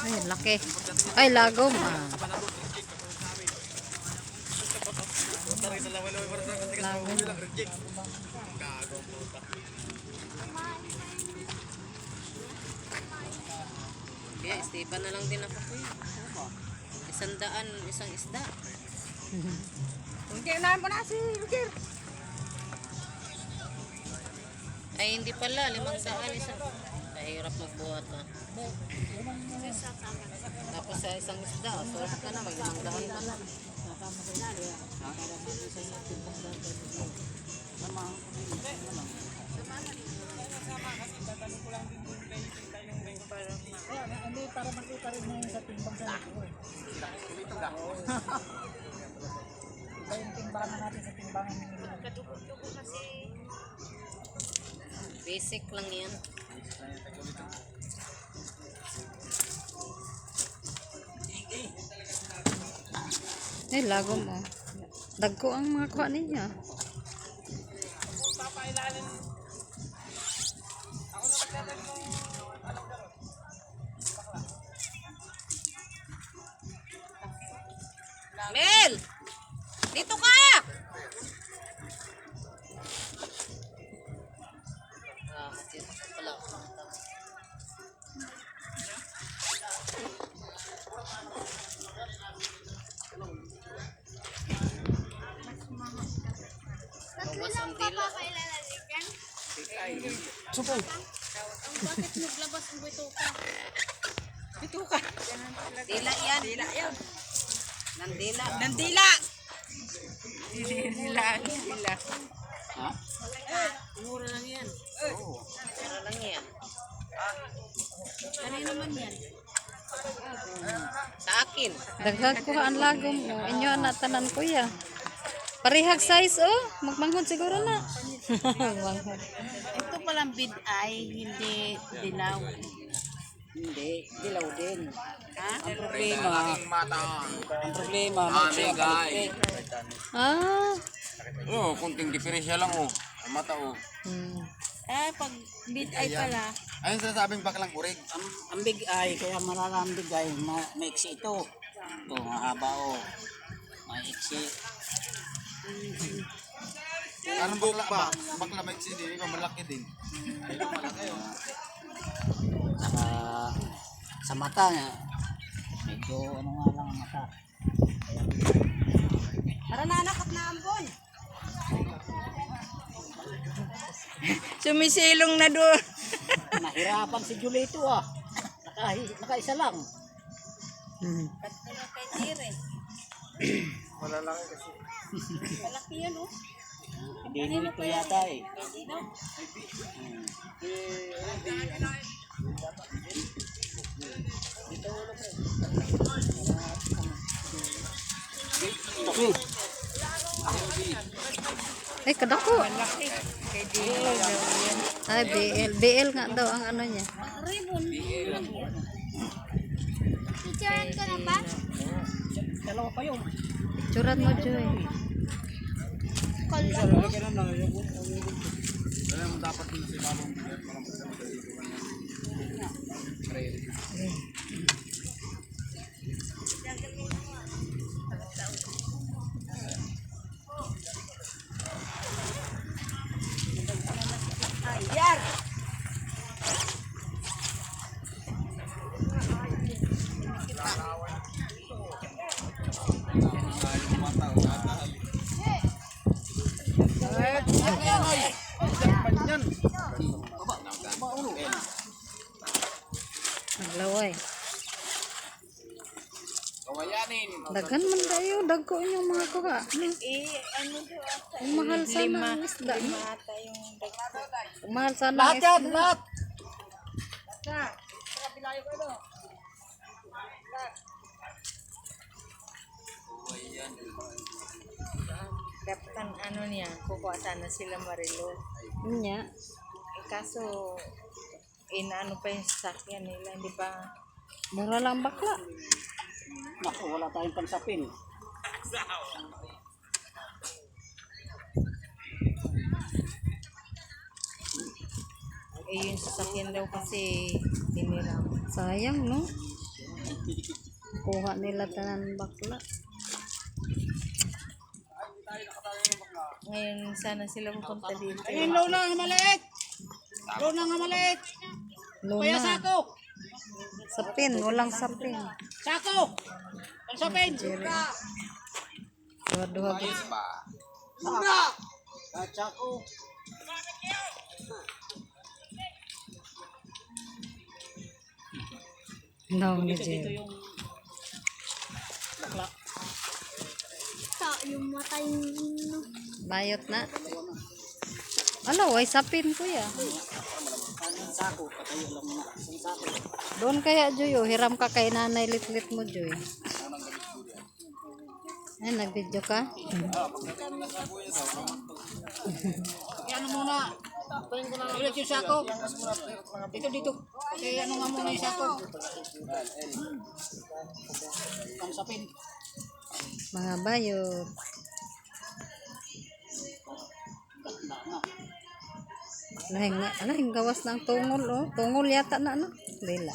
Ay, laki. Ay, lagom. Ah. Lagom. Kaya, Esteban na lang din ako po yun. 100, isang isda. Hindi, unahan mo na si Roger. Ay, hindi pala. 500 isang. Kahirap magbuhat na. Tapos sa isang isda, sulit ka na. May 500 ka na. Hindi, para makita rin mo sa timbang sa likod. Iba yung timbangan natin sa timbangan ng Basic lang yan. Ay, lagom. Oh. Dagko ang mga kuha ninyo. Mel! Dito ka! Dito pala. Bawas ang dila. Supoy. Bakit naglabas ang bituka? Bituka. Dila yan. Dila yan. Nandila. Nandila. Dila. Ha? Mura lang yan. Oo. Mura lang yan. Ano naman yan? Sa akin. Dagdag ko ang lagom. Oh. Inyo na tanan kuya. Parihag size oh. Magmanghod siguro na. Magmanghod. Ito palang bid-ay, hindi dilaw. Hindi, dilaw din. Ha? Ang problema, Amigay. Ah. Oh, kunting diferensya lang oh. Ang mata oh. Pag bid-ay pala. Ayun sasabing baklang kurig. ang big eye, kaya malalang big eye, maiksi ito. Ito, mahaba o. Maiksi. Anong bakla ba? Bakla may hindi ba malaki din. Saka sa mata niya, medyo ano nga lang ang mata. Tara na anak at naambon. Sumisilong na doon. Nahirapan si Julito ah. Nakaisa lang. Kay Tire. Malalaki kasi. Malaki yan oh. Hindi nito yata eh. Ay, kadako. Ay, BL. BL nga daw ang ano niya. Picturean ka na ba? Dalawa pa yun. Picturean mo, Joy. Call mo? Kaya mo dapat din si Babong para magsalita dito kanya. Yan! Naglaway. Kawayanin. Daghan man kayo. Dagko yung mga kuha. Ang mahal sana ang isda. Ang mahal sana ang Lahat isda. yan! Lahat! Dapat ano niya, kukuha sana sila Marilo. Nya. Kaso, inaano pa yung sasakyan nila, di ba? Mura lang bakla. Naku, wala tayong pansapin. yung sasakyan daw kasi tiniram. Sayang, no? Kuha nila tanan bakla. Ngayon sana sila pupunta dito. Ayun, low na nga maliit. Low na nga maliit. Kuya Luna. sako. Sapin, walang sapin. Sako. Ang sapin. Duha-duha gid. At sako. Naong ni Dito Jerry. yung bakla. Sa yung mata yung Bayot na. Ano, ay sapin kuya. Ang sako. Patayo lang muna. Ang sako. Doon kaya, Joy, oh. Hiram ka kay nanay lit-lit mo, Joy. Ay, nag-video ka? Ano muna? Ulit yung sako. Dito. Kaya ano nga muna yung sako. Ang sapin. Mga bayot. Lahing gawas ng tungol, oh. Tungol yata na, ano? Lila.